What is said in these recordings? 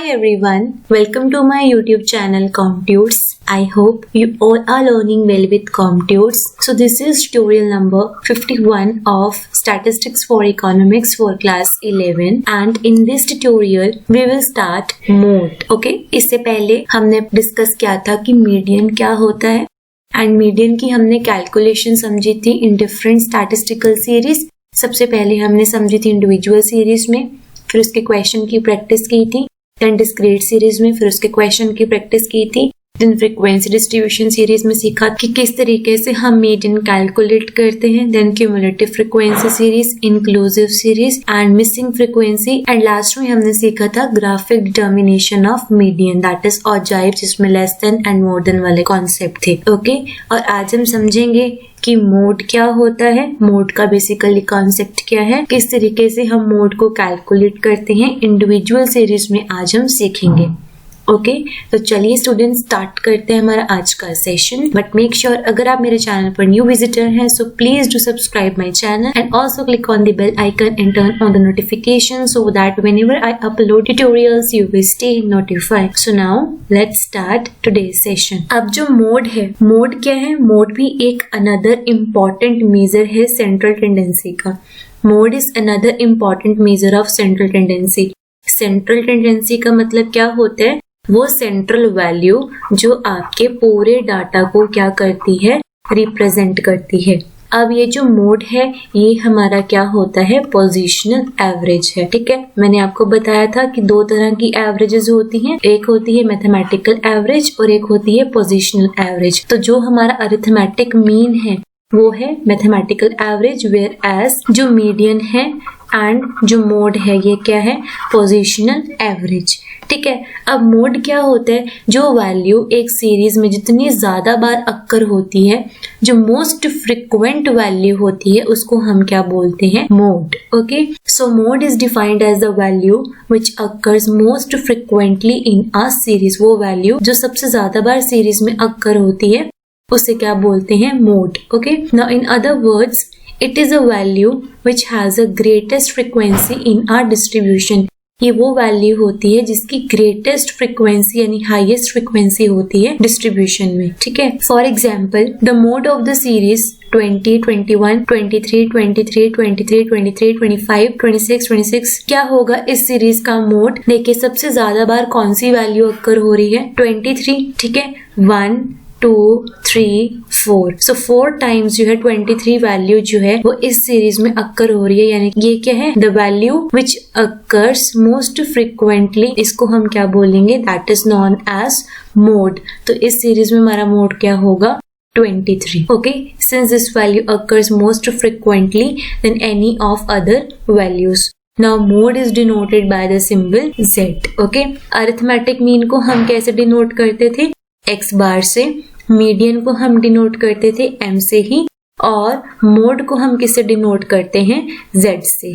everyone, welcome to my YouTube channel ComTutes. I hope you all are learning well with ComTutes. So this is tutorial number 51 of Statistics for Economics for class 11 and in this tutorial we will start mode. Okay, इससे पहले हमने discuss किया था कि median क्या होता है and median की हमने कैलकुलेशन समझी थी इन डिफरेंट स्टैटिस्टिकल सीरीज। सबसे पहले हमने समझी थी इंडिविजुअल सीरीज में, फिर उसके क्वेश्चन की प्रैक्टिस की थी, देन डिस्क्रीट सीरीज में फिर उसके क्वेश्चन की प्रैक्टिस की थी, देन फ्रीक्वेंसी डिस्ट्रीब्यूशन सीरीज में सीखा कि किस तरीके से हम मीडियन कैलकुलेट करते हैं, then cumulative frequency series, inclusive series and missing frequency and last में हमने सीखा था graphic determination of median, that is object जिसमें less than and more than वाले कॉन्सेप्ट थे। ओके, और आज हम समझेंगे कि मोड क्या होता है, मोड का बेसिकली कॉन्सेप्ट क्या है, किस तरीके से हम मोड को कैलकुलेट करते हैं, इंडिविजुअल सीरीज में आज हम सीखेंगे। ओके, तो चलिए स्टूडेंट स्टार्ट करते हैं हमारा आज का सेशन। बट मेक श्योर अगर आप मेरे चैनल पर न्यू विजिटर हैं so please do subscribe my channel and also click on the bell icon and turn on the notification so that whenever I upload tutorials you will stay notified. So now let's start today's session. अब जो mode है, mode क्या है? Mode भी एक another important major है central tendency का। Mode is another important measure of central tendency. Central tendency का मतलब क्या होता है? वो सेंट्रल वैल्यू जो आपके पूरे डाटा को क्या करती है, रिप्रेजेंट करती है। अब ये जो मोड है ये हमारा क्या होता है, पोजीशनल एवरेज है। ठीक है, मैंने आपको बताया था कि दो तरह की एवरेजेस होती हैं, एक होती है मैथमेटिकल एवरेज और एक होती है पोजीशनल एवरेज। तो जो हमारा अरिथमेटिक मीन है वो है मैथमेटिकल एवरेज, वेयर एज जो मीडियन है एंड जो मोड है ये क्या है, पोजीशनल एवरेज। ठीक है, अब मोड क्या होता है? जो वैल्यू एक सीरीज में जितनी ज्यादा बार अक्कर होती है, जो मोस्ट फ्रिक्वेंट वैल्यू होती है, उसको हम क्या बोलते हैं, mode. Okay, so mode is defined as the value which occurs most frequently in a series. वो वैल्यू जो सबसे ज्यादा बार सीरीज में अक्कर होती है उसे क्या बोलते हैं, mode. Okay, now in other words it is a value which has a greatest frequency in our distribution। ये वो वैल्यू होती है जिसकी ग्रेटेस्ट फ्रीक्वेंसी यानी हाईएस्ट फ्रीक्वेंसी होती है डिस्ट्रीब्यूशन में। ठीक है, for example the mode of the series 20, 21, 23, 23, 23, 23, 25, 26, 26 क्या होगा इस सीरीज का मोड? देखिए सबसे ज्यादा बार कौन सी वैल्यू अक्कर हो रही है, 23। ठीक है, 1, 2, 3, 4, सो 4 टाइम्स जो है 23 वैल्यू जो है वो इस सीरीज में अक्कर हो रही है, यानी ये क्या है, the value which occurs most frequently. इसको हम क्या बोलेंगे, that is known as mode. तो इस सीरीज में हमारा मोड क्या होगा, 23। Okay, since this value occurs most frequently than any of other values. Now mode is denoted by the symbol Z. Okay, arithmetic mean को हम कैसे डिनोट करते थे, X बार से, मीडियन को हम डिनोट करते थे M से ही, और मोड को हम किससे डिनोट करते हैं, Z से।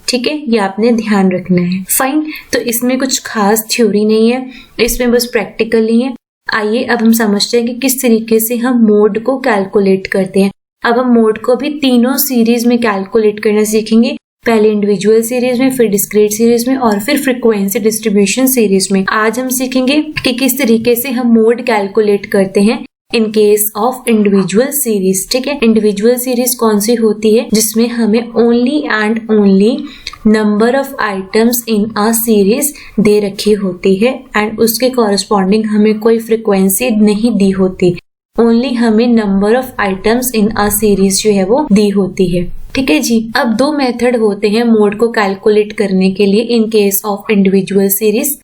ठीक है, ये आपने ध्यान रखना है। फाइन, तो इसमें कुछ खास थ्योरी नहीं है, इसमें बस प्रैक्टिकल ही है। आइए अब हम समझते हैं कि किस तरीके से हम मोड को कैलकुलेट करते हैं। अब हम मोड को भी तीनों सीरीज में कैलकुलेट करना सीखेंगे, पहले इंडिविजुअल सीरीज में, फिर डिस्क्रीट सीरीज में और फिर फ्रीक्वेंसी डिस्ट्रीब्यूशन सीरीज में। आज हम सीखेंगे कि किस तरीके से हम मोड कैलकुलेट करते हैं in case of individual series. ठीक है, इंडिविजुअल सीरीज कौन सी होती है, जिसमें हमें only and only number of items in a series दे रखी होती है एंड उसके कॉरस्पॉन्डिंग हमें कोई फ्रीक्वेंसी नहीं दी होती, ओनली हमें number of items in a series जो है वो दी होती है। ठीक है जी, अब दो मेथड होते हैं मोड को कैलकुलेट करने के लिए in case of individual series.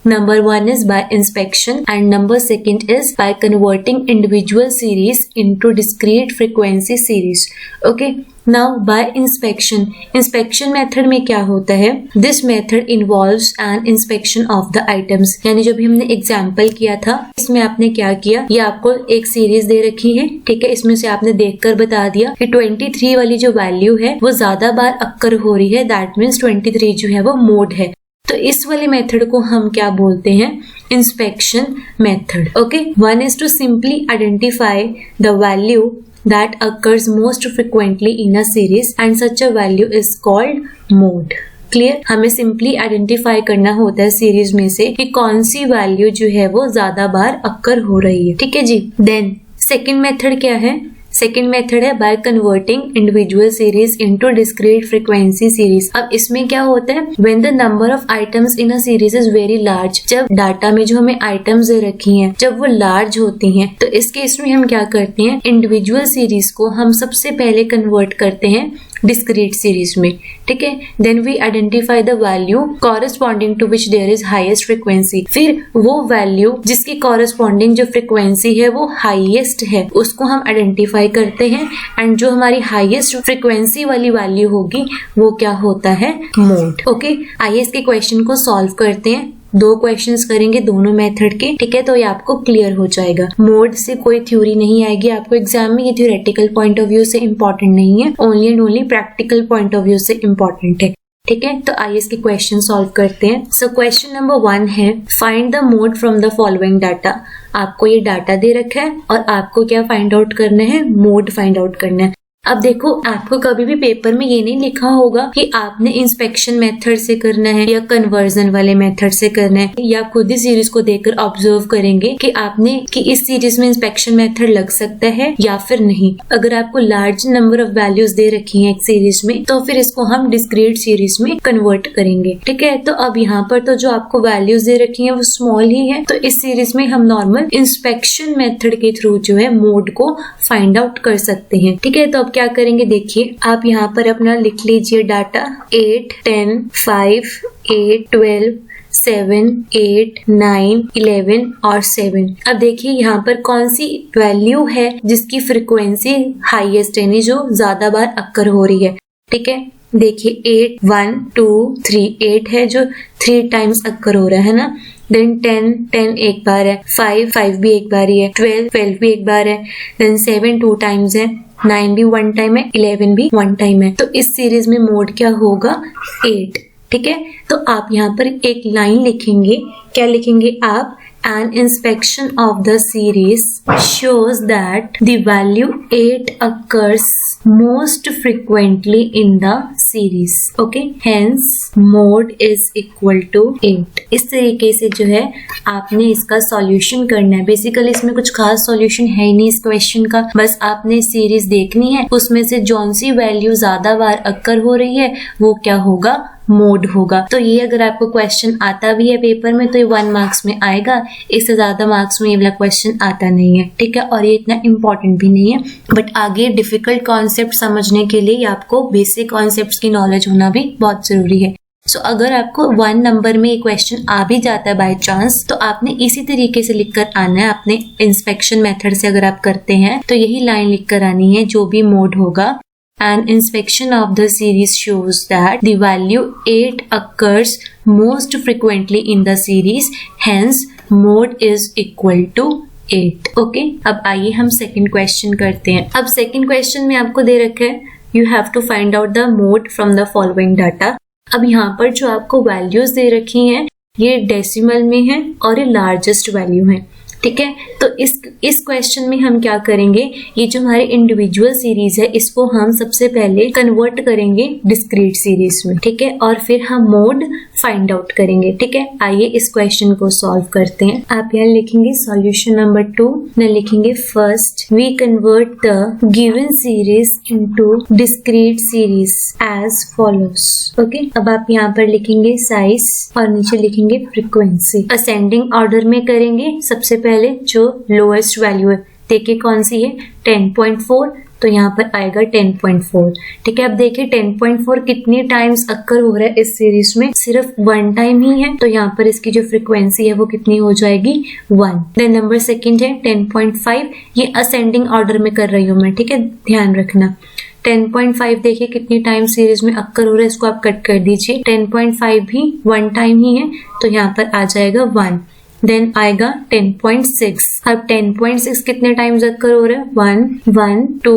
Number 1 is by inspection and number 2 is by converting individual series into discrete frequency series. Okay, now by inspection, inspection method में क्या होता है, this method involves an inspection of the items। यानी जो भी हमने example किया था इसमें आपने क्या किया, ये आपको एक सीरीज दे रखी है। ठीक है, इसमें से आपने देखकर बता दिया कि 23 वाली जो वैल्यू है वो ज्यादा बार अक्कर हो रही है, दैट मीन्स 23 जो है वो मोड है। तो इस वाले मेथड को हम क्या बोलते हैं, inspection method. Okay, 1 is to simply identify the value that occurs most frequently in a series and such a value is called mode. Clear? हमें सिंपली आइडेंटिफाई करना होता है सीरीज में से कि कौन सी वैल्यू जो है वो ज्यादा बार अक्कर हो रही है, ठीक है जी। देन सेकेंड मेथड क्या है? सेकेंड मेथड है by converting individual series into discrete frequency series. अब इसमें क्या होता है, when the number of items in a series is very large, जब डाटा में जो हमें आइटम्स दे रखी हैं जब वो लार्ज होती हैं, तो इस केस में हम क्या करते हैं, इंडिविजुअल सीरीज को हम सबसे पहले कन्वर्ट करते हैं डिस्क्रीट सीरीज में, ठीक है। Then we identify the value corresponding to which there is highest frequency, फिर वो वैल्यू जिसकी कॉरेस्पॉन्डिंग जो फ्रीक्वेंसी है वो हाईएस्ट है उसको हम आइडेंटिफाई करते हैं, एंड जो हमारी हाईएस्ट फ्रीक्वेंसी वाली वैल्यू होगी वो क्या होता है, मोड। ओके, आइए इसके क्वेश्चन को सॉल्व करते हैं। 2 क्वेश्चंस करेंगे दोनों मेथड के, ठीक है, तो ये आपको क्लियर हो जाएगा। मोड से कोई थ्योरी नहीं आएगी आपको एग्जाम में, ये थ्योरेटिकल पॉइंट ऑफ व्यू से इम्पोर्टेंट नहीं है, only and only practical point of view से इम्पोर्टेंट है, ठीक है। तो आइए इसके क्वेश्चन सॉल्व करते हैं। सो क्वेश्चन नंबर 1 है find the mode from the following data. आपको ये डाटा दे रखा है और आपको क्या फाइंड आउट करना है, मोड फाइंड आउट करना है। अब देखो, आपको कभी भी पेपर में ये नहीं लिखा होगा कि आपने इंस्पेक्शन मेथड से करना है या कन्वर्जन वाले मेथड से करना है, या खुद ही सीरीज को देखकर ऑब्जर्व करेंगे कि आपने कि इस सीरीज में इंस्पेक्शन मेथड लग सकता है या फिर नहीं। अगर आपको लार्ज नंबर ऑफ वैल्यूज दे रखी हैं एक सीरीज में, तो फिर इसको हम डिस्क्रीट सीरीज में कन्वर्ट करेंगे, ठीक है। तो अब यहाँ पर तो जो आपको वैल्यूज दे रखी है वो स्मॉल ही है, तो इस सीरीज में हम नॉर्मल इंस्पेक्शन मेथड के थ्रू जो है मोड को फाइंड आउट कर सकते हैं, ठीक है। तो अब क्या करेंगे, देखिए आप यहाँ पर अपना लिख लीजिए डाटा 8, 10, 5, 8, 12, 7, 8, 9, 11 और 7। अब देखिए यहाँ पर कौन सी वैल्यू है जिसकी फ्रीक्वेंसी हाईएस्ट है, जो ज्यादा बार अक्कर हो रही है, ठीक है। देखिए 8, 1, 2, 3, 8 है जो 3 टाइम्स अक्कर हो रहा है ना। देन 10 एक बार है, 5 भी एक बार ही है, 12 भी एक बार है, देन 7 2 टाइम्स है, 9 भी 1 टाइम है, 11 भी 1 टाइम है। तो इस सीरीज में मोड क्या होगा, 8, ठीक है। तो आप यहाँ पर एक लाइन लिखेंगे, क्या लिखेंगे आप, an inspection of the series shows that the value 8 occurs most frequently in the series. Okay, hence mode is equal to 8. इस तरीके से जो है आपने इसका सॉल्यूशन करना है। बेसिकली इसमें कुछ खास सॉल्यूशन है ही नहीं इस क्वेश्चन का, बस आपने सीरीज देखनी है, उसमें से जौन सी वैल्यू ज्यादा बार अक्कर हो रही है वो क्या होगा, मोड होगा। तो ये अगर आपको क्वेश्चन आता भी है पेपर में तो ये 1 मार्क्स में आएगा, इससे ज्यादा मार्क्स में ये वाला क्वेश्चन आता नहीं है, ठीक है। और ये इतना इम्पोर्टेंट भी नहीं है, बट आगे डिफिकल्ट कॉन्सेप्ट समझने के लिए आपको बेसिक कॉन्सेप्ट्स की नॉलेज होना भी बहुत जरूरी है। सो अगर आपको 1 नंबर में ये क्वेश्चन आ भी जाता है बाय चांस, तो आपने इसी तरीके से लिखकर आना है। अपने इंस्पेक्शन मेथड से अगर आप करते हैं तो यही लाइन लिखकर आनी है, जो भी मोड होगा। An inspection of the series shows that the value 8 occurs most frequently in the series, hence mode is equal to 8. Okay, अब आइए हम सेकंड क्वेश्चन करते हैं। अब सेकंड क्वेश्चन में आपको दे रखा है you have to find out the mode from the following data. अब यहाँ पर जो आपको वैल्यूज दे रखी हैं ये डेसिमल में है और ये लार्जेस्ट वैल्यू है, ठीक है। तो इस क्वेश्चन में हम क्या करेंगे, ये जो हमारे इंडिविजुअल सीरीज है इसको हम सबसे पहले कन्वर्ट करेंगे डिस्क्रीट सीरीज में, ठीक है, और फिर हम मोड फाइंड आउट करेंगे, ठीक है। आइए इस क्वेश्चन को सॉल्व करते हैं। आप यहाँ लिखेंगे सॉल्यूशन नंबर 2 में लिखेंगे first we convert the given series into discrete series as follows. Okay, अब आप यहाँ पर लिखेंगे साइज और नीचे लिखेंगे फ्रीक्वेंसी। असेंडिंग ऑर्डर में करेंगे, सबसे पहले जो लोएस्ट वैल्यू है देखिए कौन सी है 10.4, तो यहाँ पर आएगा 10.4, ठीक है। अब देखिए 10.4 कितनी टाइम्स अक्कर हो रहा है इस सीरीज में, सिर्फ 1 टाइम ही है, तो यहाँ पर इसकी जो फ्रीक्वेंसी है वो कितनी हो जाएगी 1। देन नंबर सेकंड है 10.5, ये असेंडिंग ऑर्डर में कर रही हूँ मैं, ठीक है, ध्यान रखना। 10.5 देखिए कितनी टाइम सीरीज में अक्कर हो रहा है, इसको आप कट कर दीजिए। 10.5 भी 1 टाइम ही है, तो यहाँ पर आ जाएगा 1। देन आएगा 10.6, अब 10.6 कितने टाइम्स अक्कर हो रहा है 1, 2,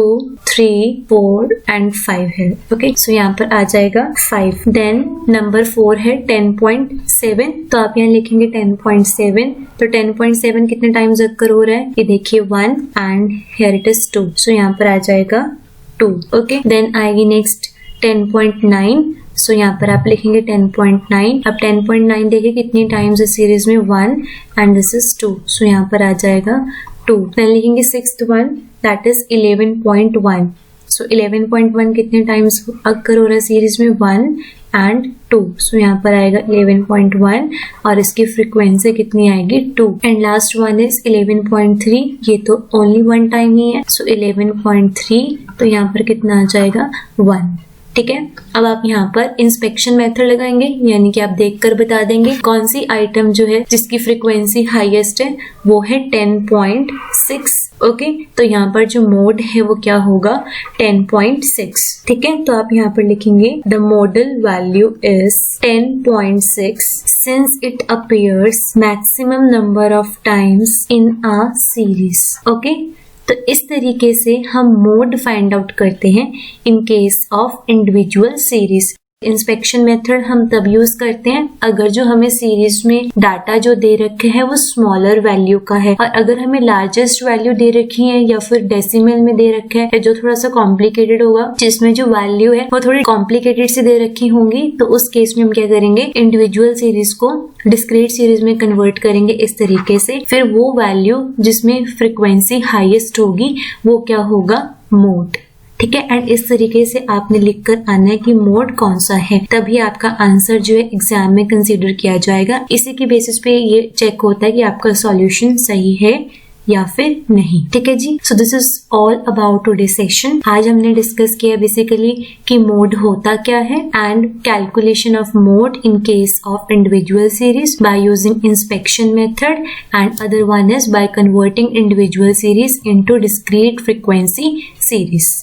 3, 4 एंड 5 है, ओके, सो यहाँ पर आ जाएगा 5। देन नंबर 4 है 10.7, तो आप यहाँ लिखेंगे 10.7, तो 10.7 कितने टाइम्स अक्कर हो रहा है, ये देखिए 1 एंड हियर इट इज 2, सो यहाँ पर आ जाएगा 2, ओके। देन आएगी नेक्स्ट 10.9, सो यहाँ पर आप लिखेंगे 10.9। अब 10.9 देखिए कितनी टाइम्स इस सीरीज में 1 एंड दिस इज 2, सो यहाँ पर आ जाएगा 2। देन लिखेंगे 6th वन दैट इज 11.1। सो 11.1 कितने टाइम्स अक्कर हो रहा है सीरीज में 1 एंड 2, सो यहाँ पर आएगा 11.1 और इसकी फ्रीक्वेंसी कितनी आएगी 2। एंड लास्ट वन इज 11.3, ये तो ओनली 1 टाइम ही है, सो 11.3 तो यहाँ पर कितना आ जाएगा 1। ठीक है, अब आप यहाँ पर इंस्पेक्शन मेथड लगाएंगे, यानी कि आप देखकर बता देंगे कौन सी आइटम जो है जिसकी फ्रीक्वेंसी हाईएस्ट है वो है 10.6। ओके, तो यहाँ पर जो मोड है वो क्या होगा 10.6। ठीक है, तो आप यहाँ पर लिखेंगे the model value is 10.6 since it appears maximum number of times in a series. Okay, तो इस तरीके से हम मोड फाइंड आउट करते हैं in case of individual series. Inspection method हम तब यूज करते हैं अगर जो हमें सीरीज में डाटा जो दे रखे हैं वो स्मॉलर वैल्यू का है, और अगर हमें लार्जेस्ट वैल्यू दे रखी है या फिर डेसिमल में दे रखा है जो थोड़ा सा कॉम्प्लिकेटेड होगा, जिसमें जो वैल्यू है वो थोड़ी कॉम्प्लिकेटेड से दे रखी होंगी, तो उस केस में हम क्या करेंगे इंडिविजुअल सीरीज को डिस्क्रीट सीरीज में कन्वर्ट करेंगे इस तरीके से। फिर वो वैल्यू जिसमें फ्रिक्वेंसी हाईएस्ट होगी वो क्या होगा मोड। ठीक है, एंड इस तरीके से आपने लिखकर आना है कि मोड कौन सा है, तभी आपका आंसर जो है एग्जाम में कंसीडर किया जाएगा। इसी के बेसिस पे ये चेक होता है कि आपका सॉल्यूशन सही है या फिर नहीं। ठीक है जी, so this is all about today session. आज हमने डिस्कस किया बेसिकली कि मोड होता क्या है and calculation of mode in case of individual series by using inspection method, and other one is by converting individual series into discrete frequency series.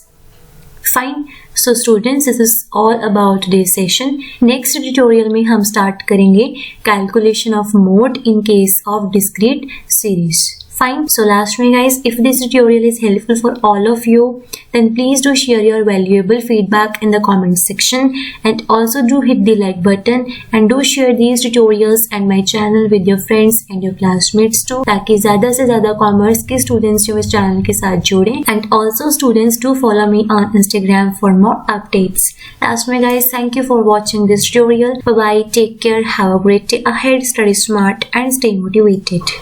Fine. So students, this is all about today's session. Next tutorial में हम start करेंगे calculation of mode in case of discrete series. Fine. So last में guys, if this tutorial is helpful for all of you, then please do share your valuable feedback in the comment section, and also do hit the like button and do share these tutorials and my channel with your friends and your classmates too, ताकि ज़्यादा से ज़्यादा commerce के students जो इस channel के साथ जुड़ें। And also students do follow me on Instagram for more updates. Last में guys, thank you for watching this tutorial. Bye bye, take care, have a great day ahead, study smart and stay motivated.